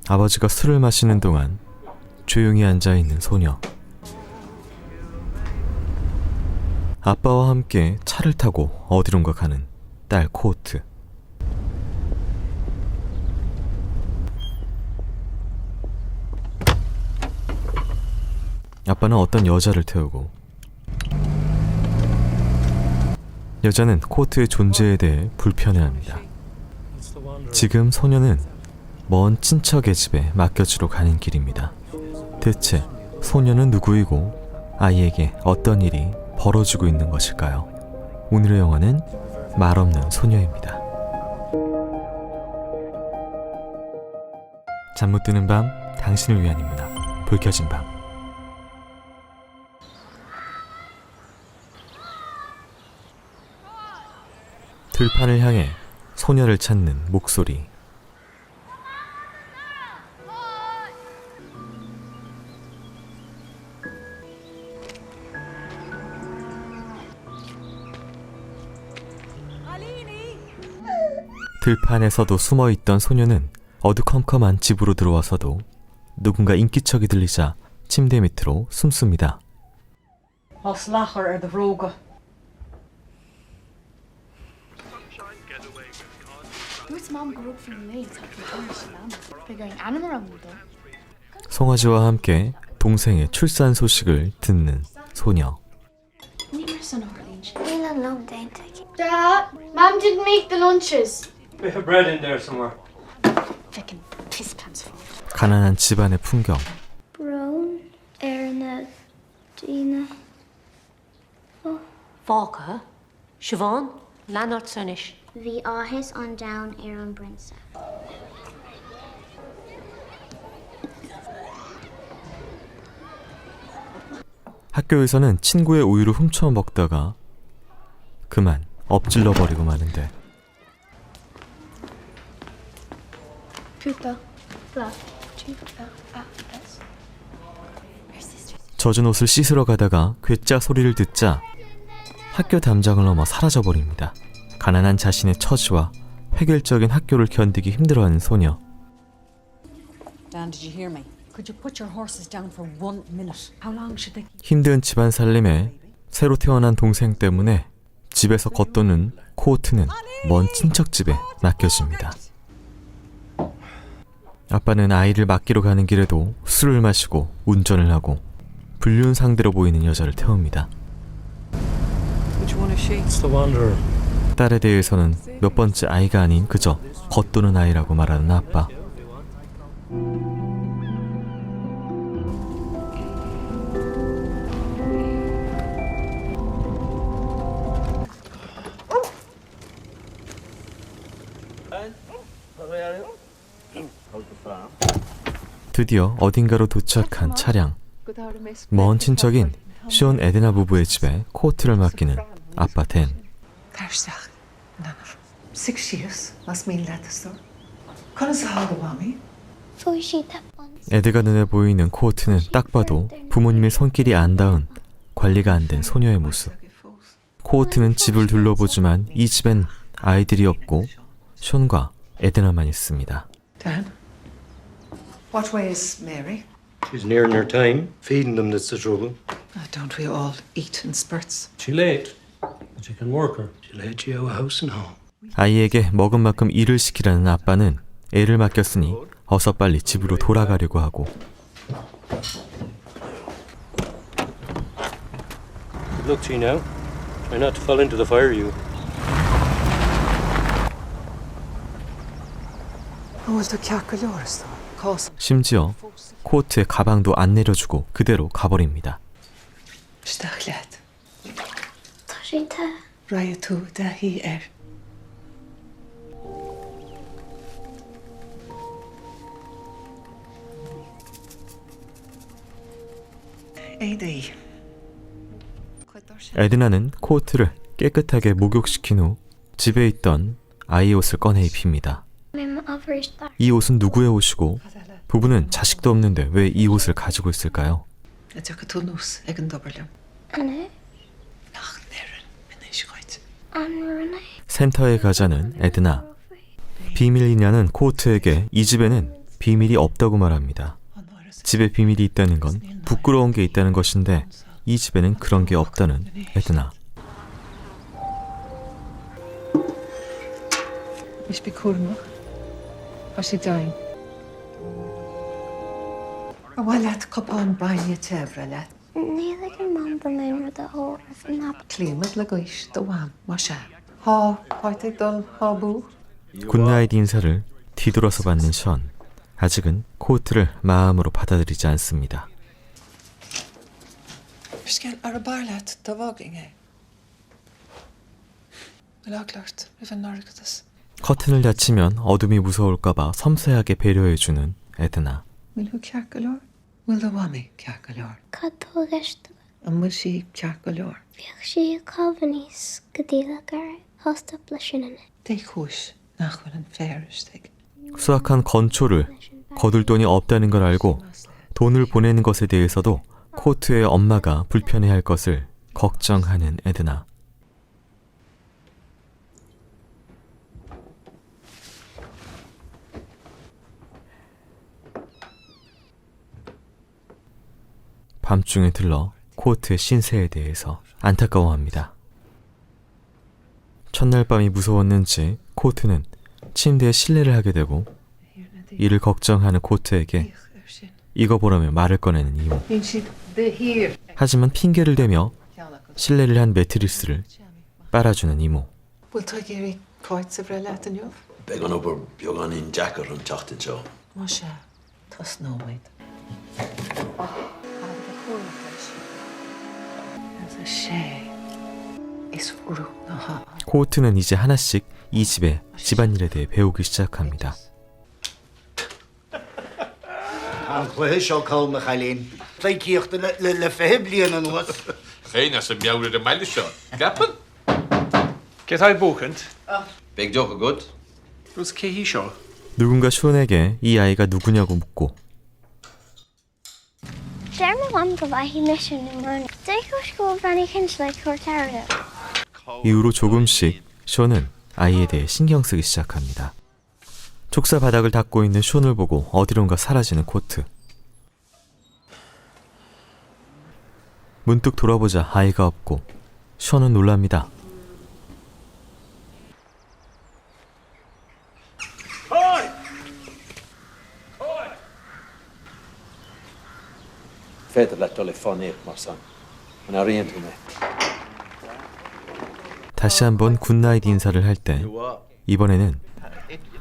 아버지가 술을 마시는 동안 조용히 앉아있는 소녀. 아빠와 함께 차를 타고 어디론가 가는 딸 코오트. 아빠는 어떤 여자를 태우고, 여자는 코오트의 존재에 대해 불편해합니다. 지금 소녀는 먼 친척의 집에 맡겨주러 가는 길입니다. 대체 소녀는 누구이고 아이에게 어떤 일이 벌어지고 있는 것일까요? 오늘의 영화는 말없는 소녀입니다. 잠 못 드는 밤, 당신을 위한 인문학, 불 켜진 밤. 들판을 향해 소녀를 찾는 목소리. 들판에서도 숨어있던 소녀는 어두컴컴한 집으로 들어와서도 누군가 인기척이 들리자 침대 밑으로 숨습니다. 송아지와 함께 동생의 출산 소식을 듣는 소녀. Dad, Mum didn't make the lunches. Bit of bread in there somewhere. Fucking piss pants full. 가난한 집안의 풍경. Brown, Erna, Dina. Fáca, Siobhan, Leonard Sunish. The Ahis on down Aaron Brinsa. 학교에서는 친구의 우유를 훔쳐 먹다가 그만 엎질러 버리고 마는데, 젖은 옷을 씻으러 가다가 괴짜 소리를 듣자 학교 담장을 넘어 사라져 버립니다. 가난한 자신의 처지와 획일적인 학교를 견디기 힘들어하는 소녀. Dan, did you hear me? Could you put your horses down for 1 minute? How long should they? 힘든 집안 살림에 새로 태어난 동생 때문에 집에서 겉도는 코오트는 먼 친척집에 맡겨집니다. 아빠는 아이를 맡기러 가는 길에도 술을 마시고 운전을 하고 불륜 상대로 보이는 여자를 태웁니다. Which one is she? It's the Wanderer. 딸에 대해서는 몇 번째 아이가 아닌 그저 겉도는 아이라고 말하는 아빠. 드디어 어딘가로 도착한 차량. 먼 친척인 시온 에드나 부부의 집에 코오트를 맡기는 아빠 댄. 6 years mas míle letasú. Chuna sa hágahhámi? 에드가 눈에 보이는 코오트는 딱 봐도 부모님의 손길이 안 닿은 관리가 안 된 소녀의 모습. 코오트는 집을 둘러보지만 이 집엔 아이들이 없고 숀과 에드나만 있습니다. Dan, what way is Mary? She's nearing her time. Feeding them that's the trouble. Don't we all eat in spurts? She late, but you can work her. She'll head you out of house and home. 아이에게 먹은 만큼 일을 시키라는 아빠는 애를 맡겼으니 어서 빨리 집으로 돌아가려고 하고, Look to you now. Try not to fall into the fire, you. Was the ceacaillas though? Cos. 심지어 코오트의 가방도 안 내려주고 그대로 가버립니다. Stachliad. Tashita. Raya tú da hi AD. 에드나는 코오트를 깨끗하게 목욕시킨 후 집에 있던 아이 옷을 꺼내 입힙니다. 이 옷은 누구의 옷이고 부부는 자식도 없는데 왜 이 옷을 가지고 있을까요? Túnús ag an Dublin. Anna. Nach Nerin, Minishgoit. 센터에 가자는 에드나. 비밀이냐는 코오트에게 이 집에는 비밀이 없다고 말합니다. 집에 비밀이 있다는 건 부끄러운 게 있다는 것인데 이 집에는 그런 게 없다는 에드나. Is be cúramach? Was she dying? Well, let cupán bainne tebra let. Neither can mom the moon or the whole from that. Clímad le gois do bham, mar se. Há, páitig dul, há bú. 굿나잇 인사를 뒤돌아서 받는 션. 아직은 코트를 마음으로 받아들이지 않습니다. Fiskel ar a barlet do bhaging é. Lachlart, even Noricus. 커튼을 닫히면 어둠이 무서울까봐 섬세하게 배려해주는 에드나. Will who cearcolor? Will the whammy cearcolor? Cadwgest. And will she cearcolor? Bheag si covenís godíla gar hosta blishin. They chuis nach an féristig. 수확한 건초를 거둘 돈이 없다는 걸 알고 돈을 보내는 것에 대해서도 코트의 엄마가 불편해할 것을 걱정하는 에드나. 밤중에 들러 코트의 신세에 대해서 안타까워합니다. 첫날 밤이 무서웠는지 코트는 침대에 실례를 하게 되고 이를 걱정하는 코트에게 이거 보라며 말을 꺼내는 이모. 하지만 핑계를 대며 실례를 한 매트리스를 빨아주는 이모. Will Tigeri quite several Latin you? Began over Bjogan in Jacker on Tachtin Show. Masha, tas no maid. As a she is uru no. 코트는 이제 하나씩 이 집의 집안일에 대해 배우기 시작합니다. An chluhé seo call me chalín. Thaíocht le feblian an was. Geen als een miauw de meile shot. Gappen? Get I bookend? Big joke good. Was Kehi Shaw? 누군가 션에게 이 아이가 누구냐고 묻고 Derma mom go by he mission in morning. They go school Vanny Kins like Cortaro. 이후로 조금씩 션은 아이에 대해 신경 쓰기 시작합니다. 촉사 바닥을 닦고 있는 션을 보고 어디론가 사라지는 코트. 문득 돌아보자 아이가 없고 션은 놀랍니다. Feder let telefoneer, Marsan. En oriënteer. 다시 한번 굿나잇 인사를 할 때 이번에는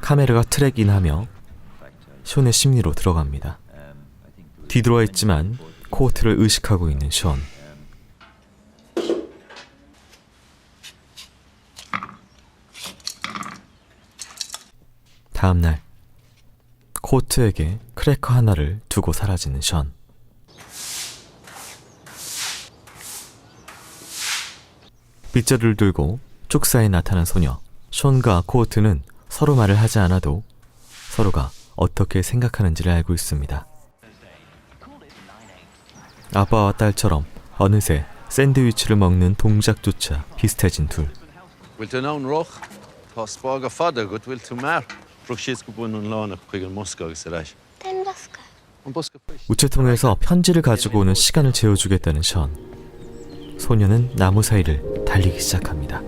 카메라가 트랙인하며 션의 심리로 들어갑니다. 뒤돌아 있지만 코트를 의식하고 있는 션. 다음날 코트에게 크래커 하나를 두고 사라지는 션. 빗자루를 들고 쪽사에 나타난 소녀. 션과 코트는 서로 말을 하지 않아도 서로가 어떻게 생각하는지를 알고 있습니다. 아빠와 딸처럼 어느새 샌드위치를 먹는 동작조차 비슷해진 둘. Wil te nou roch? Pas spaga fada gut wil to mar. Prochis kubun un lana kuigal Moskau serash. Then Duska. Un boska 우체통에서 편지를 가지고 오는 시간을 재워주겠다는 션. 소녀는 나무 사이를 달리기 시작합니다.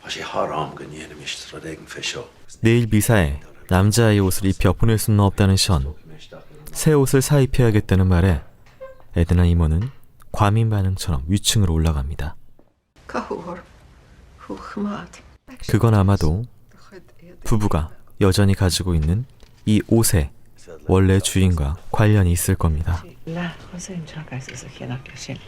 As je haram gan yene mistra degen fisho. 내일 미사에 남자아이 옷을 입혀 보낼 수는 없다는 션. 새 옷을 사입혀야겠다는 말에 에드나 이모는 과민 반응처럼 위층으로 올라갑니다. Cahor, who chmad. 그건 아마도 부부가 여전히 가지고 있는 이 옷의 원래 주인과 관련이 있을 겁니다. La, was in Chagas is a chinach shin.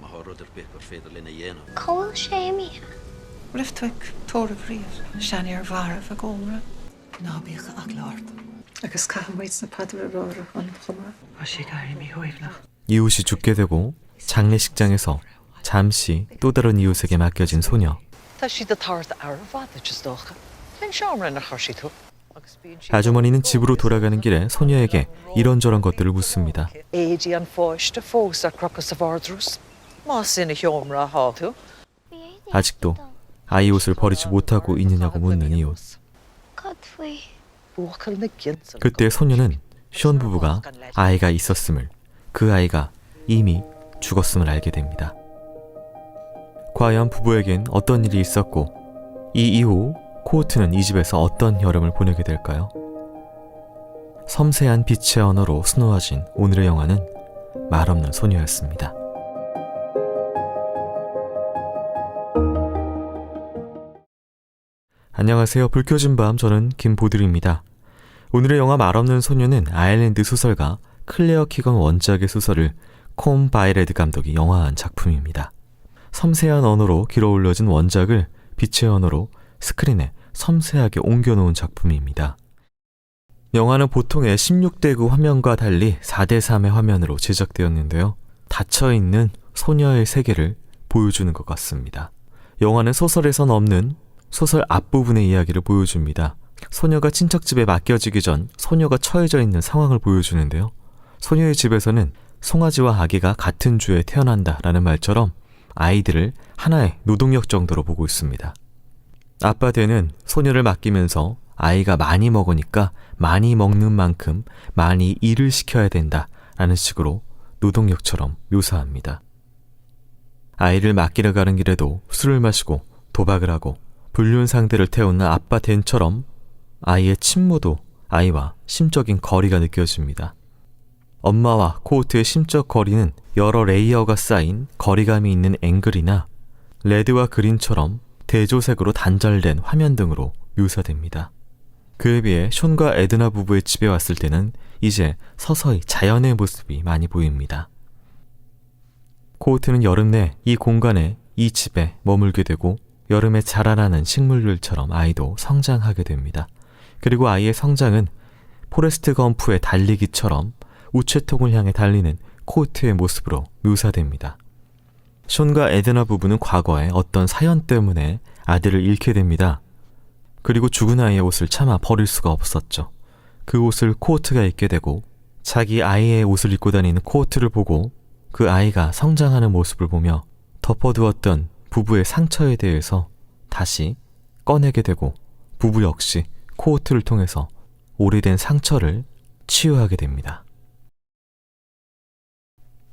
Mahoroder beper feder lina yena. Cole Shamey. Riftwick, Tor of Reed, Shanier Vara for Gomra. No, be a lord. Agus Cahan waits na Padre Aurora on Chumra. Was she gary me hoivnach. 이웃이 죽게 되고 장례식장에서 잠시 또 다른 이웃에게 맡겨진 소녀. Tá si de tarth ar bhd just dócha. Len seomra na chuirsí tú. 아주머니는 집으로 돌아가는 길에 소녀에게 이런저런 것들을 묻습니다. 아직도 아이 옷을 버리지 못하고 있느냐고 묻는 이웃. Godfrey. 그때 소녀는 션 부부가 아이가 있었음을, 그 아이가 이미 죽었음을 알게 됩니다. 과연 부부에겐 어떤 일이 있었고 이 이후 코우트는 이 집에서 어떤 여름을 보내게 될까요? 섬세한 빛의 언어로 수놓아진 오늘의 영화는 말없는 소녀였습니다. 안녕하세요. 불 켜진 밤, 저는 김보들입니다. 오늘의 영화 말없는 소녀는 아일랜드 소설가 클레어 키건 원작의 소설을 콤 바이레드 감독이 영화한 작품입니다. 섬세한 언어로 길어올려진 원작을 빛의 언어로 스크린에 섬세하게 옮겨놓은 작품입니다. 영화는 보통의 16:9 화면과 달리 4:3의 화면으로 제작되었는데요. 닫혀있는 소녀의 세계를 보여주는 것 같습니다. 영화는 소설에선 없는 소설 앞부분의 이야기를 보여줍니다. 소녀가 친척집에 맡겨지기 전 소녀가 처해져 있는 상황을 보여주는데요. 소녀의 집에서는 송아지와 아기가 같은 주에 태어난다라는 말처럼 아이들을 하나의 노동력 정도로 보고 있습니다. 아빠 되는 소녀를 맡기면서 아이가 많이 먹으니까 많이 먹는 만큼 많이 일을 시켜야 된다라는 식으로 노동력처럼 묘사합니다. 아이를 맡기러 가는 길에도 술을 마시고 도박을 하고 불륜 상대를 태우는 아빠 댄처럼 아이의 친모도 아이와 심적인 거리가 느껴집니다. 엄마와 코우트의 심적 거리는 여러 레이어가 쌓인 거리감이 있는 앵글이나 레드와 그린처럼 대조색으로 단절된 화면 등으로 묘사됩니다. 그에 비해 션과 에드나 부부의 집에 왔을 때는 이제 서서히 자연의 모습이 많이 보입니다. 코우트는 여름 내 이 공간에, 이 집에 머물게 되고 여름에 자라나는 식물들처럼 아이도 성장하게 됩니다. 그리고 아이의 성장은 포레스트 검프의 달리기처럼 우체통을 향해 달리는 코우트의 모습으로 묘사됩니다. 션과 에드나 부부는 과거에 어떤 사연 때문에 아들을 잃게 됩니다. 그리고 죽은 아이의 옷을 차마 버릴 수가 없었죠. 그 옷을 코우트가 입게 되고 자기 아이의 옷을 입고 다니는 코우트를 보고 그 아이가 성장하는 모습을 보며 덮어두었던 부부의 상처에 대해서 다시 꺼내게 되고 부부 역시 코우트를 통해서 오래된 상처를 치유하게 됩니다.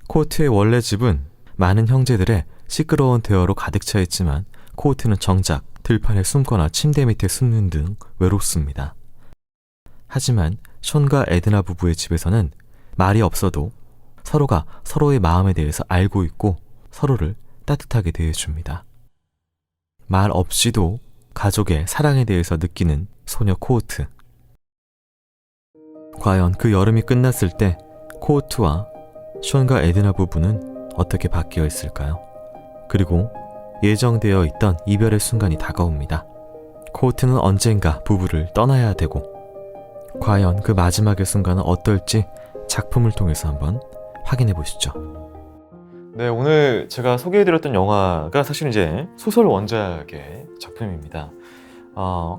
코우트의 원래 집은 많은 형제들의 시끄러운 대화로 가득 차 있지만 코우트는 정작 들판에 숨거나 침대 밑에 숨는 등 외롭습니다. 하지만 션과 에드나 부부의 집에서는 말이 없어도 서로가 서로의 마음에 대해서 알고 있고 서로를 따뜻하게 대해줍니다. 말 없이도 가족의 사랑에 대해서 느끼는 소녀 코우트. 과연 그 여름이 끝났을 때 코우트와 션과 에드나 부부는 어떻게 바뀌어 있을까요? 그리고 예정되어 있던 이별의 순간이 다가옵니다. 코우트는 언젠가 부부를 떠나야 되고 과연 그 마지막의 순간은 어떨지 작품을 통해서 한번 확인해 보시죠. 네, 오늘 제가 소개해드렸던 영화가 사실 이제 소설 원작의 작품입니다.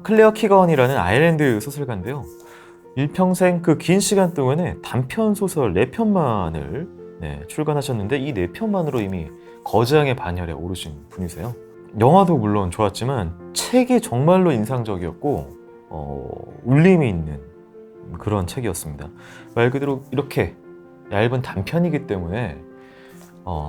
클레어 키건이라는 아일랜드 소설가인데요. 일평생 그 긴 시간 동안에 단편 소설 4편만을 출간하셨는데 이 4편만으로 이미 거장의 반열에 오르신 분이세요. 영화도 물론 좋았지만 책이 정말로 인상적이었고 울림이 있는 그런 책이었습니다. 말 그대로 이렇게 얇은 단편이기 때문에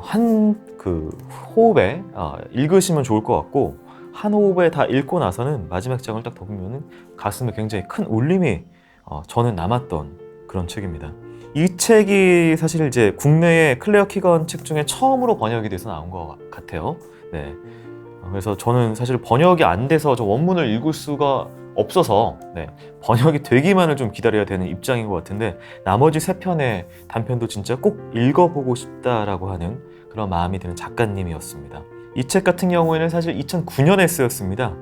한 그 호흡에 읽으시면 좋을 것 같고 한 호흡에 다 읽고 나서는 마지막 장을 딱 덮으면 가슴에 굉장히 큰 울림이 저는 남았던 그런 책입니다. 이 책이 사실 이제 국내의 클레어 키건 책 중에 처음으로 번역이 돼서 나온 것 같아요. 네. 그래서 저는 사실 번역이 안 돼서 저 원문을 읽을 수가 없어서 번역이 되기만을 좀 기다려야 되는 입장인 것 같은데 나머지 3편의 단편도 진짜 꼭 읽어보고 싶다라고 하는 그런 마음이 드는 작가님이었습니다. 이 책 같은 경우에는 사실 2009년에 쓰였습니다.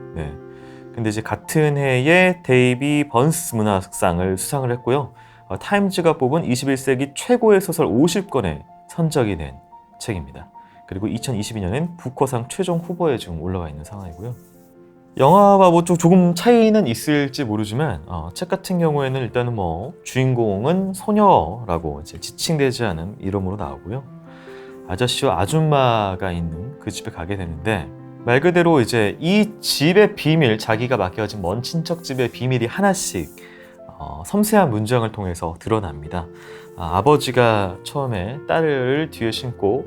근데 이제 같은 해에 데이비 번스 문학상을 수상을 했고요. 타임즈가 뽑은 21세기 최고의 소설 50권에 선정이 된 책입니다. 그리고 2022년엔 부커상 최종 후보에 지금 올라가 있는 상황이고요. 영화와 뭐 조금 차이는 있을지 모르지만 책 같은 경우에는 일단은 뭐 주인공은 소녀라고 이제 지칭되지 않은 이름으로 나오고요. 아저씨와 아줌마가 있는 그 집에 가게 되는데 말 그대로 이제 이 집의 비밀, 자기가 맡겨진 먼 친척 집의 비밀이 하나씩 섬세한 문장을 통해서 드러납니다. 아버지가 처음에 딸을 뒤에 신고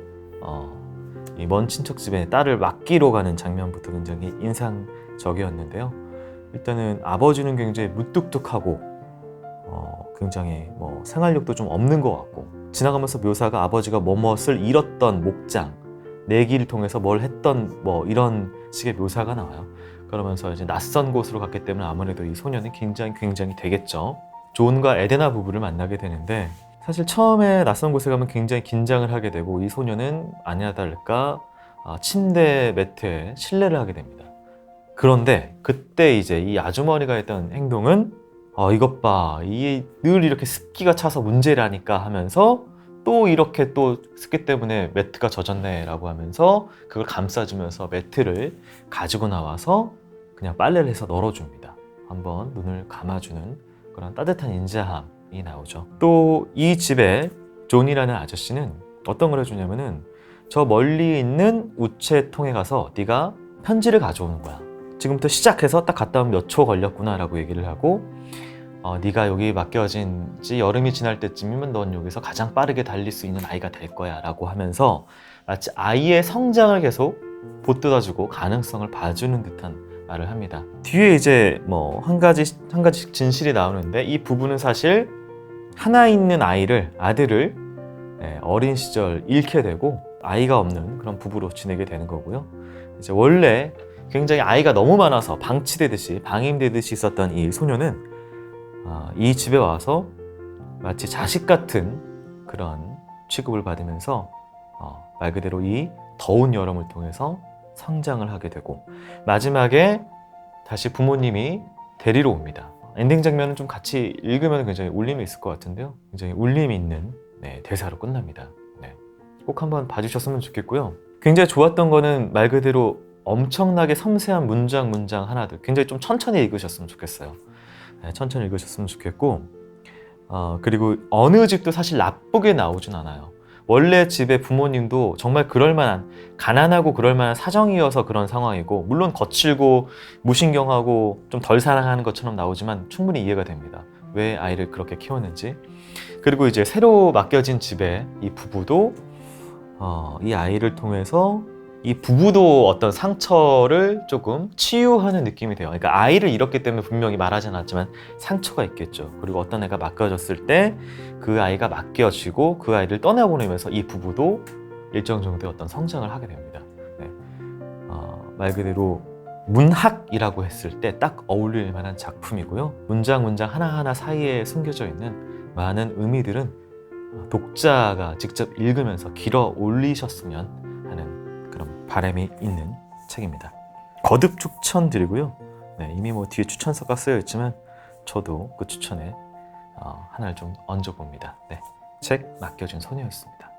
이 먼 친척 집에 딸을 맡기러 가는 장면부터 굉장히 인상적이었는데요. 일단은 아버지는 굉장히 무뚝뚝하고 굉장히 뭐 생활력도 좀 없는 것 같고, 지나가면서 묘사가 아버지가 뭐뭇을 잃었던 목장, 내기를 통해서 뭘 했던 뭐 이런 식의 묘사가 나와요. 그러면서 이제 낯선 곳으로 갔기 때문에 아무래도 이 소녀는 굉장히 되겠죠. 존과 에데나 부부를 만나게 되는데, 사실 처음에 낯선 곳에 가면 굉장히 긴장을 하게 되고, 이 소녀는 아니나 다를까 침대 매트에 실내를 하게 됩니다. 그런데 그때 이제 이 아주머니가 했던 행동은 이것 봐, 늘 이렇게 습기가 차서 문제라니까 하면서 또 이렇게 또 습기 때문에 매트가 젖었네 라고 하면서 그걸 감싸주면서 매트를 가지고 나와서 그냥 빨래를 해서 널어줍니다. 한번 눈을 감아주는 그런 따뜻한 인자함이 나오죠. 또 이 집에 존이라는 아저씨는 어떤 걸 해주냐면은 저 멀리 있는 우체통에 가서 네가 편지를 가져오는 거야. 지금부터 시작해서 딱 갔다 오면 몇 초 걸렸구나 라고 얘기를 하고, 네가 여기 맡겨진 지 여름이 지날 때쯤이면 넌 여기서 가장 빠르게 달릴 수 있는 아이가 될 거야 라고 하면서 마치 아이의 성장을 계속 보듬어주고 가능성을 봐주는 듯한 말을 합니다. 뒤에 이제 뭐 한 가지 진실이 나오는데, 이 부부는 사실 하나 있는 아들을 어린 시절 잃게 되고 아이가 없는 그런 부부로 지내게 되는 거고요. 이제 원래 굉장히 아이가 너무 많아서 방치되듯이 방임되듯이 있었던 이 소녀는 이 집에 와서 마치 자식 같은 그런 취급을 받으면서 말 그대로 이 더운 여름을 통해서 성장을 하게 되고, 마지막에 다시 부모님이 데리러 옵니다. 엔딩 장면은 좀 같이 읽으면 굉장히 울림이 있을 것 같은데요. 굉장히 울림이 있는 대사로 끝납니다. 꼭 한번 봐주셨으면 좋겠고요. 굉장히 좋았던 거는 말 그대로 엄청나게 섬세한 문장 하나들 굉장히 좀 천천히 읽으셨으면 좋겠어요. 천천히 읽으셨으면 좋겠고, 그리고 어느 집도 사실 나쁘게 나오진 않아요. 원래 집의 부모님도 정말 그럴만한, 가난하고 그럴만한 사정이어서 그런 상황이고, 물론 거칠고 무신경하고 좀 덜 사랑하는 것처럼 나오지만 충분히 이해가 됩니다. 왜 아이를 그렇게 키웠는지. 그리고 이제 새로 맡겨진 집에 이 부부도 이 아이를 통해서 이 부부도 어떤 상처를 조금 치유하는 느낌이 돼요. 그러니까 아이를 잃었기 때문에 분명히 말하지 않았지만 상처가 있겠죠. 그리고 어떤 애가 맡겨졌을 때 그 아이가 맡겨지고 그 아이를 떠나보내면서 이 부부도 일정 정도의 어떤 성장을 하게 됩니다. 말 그대로 문학이라고 했을 때 딱 어울릴 만한 작품이고요. 문장 하나하나 사이에 숨겨져 있는 많은 의미들은 독자가 직접 읽으면서 길어 올리셨으면 하는 그런 바람이 있는 책입니다. 거듭 추천드리고요. 이미 뭐 뒤에 추천서가 쓰여 있지만 저도 그 추천에 하나를 좀 얹어봅니다. 책 맡겨준 소녀였습니다.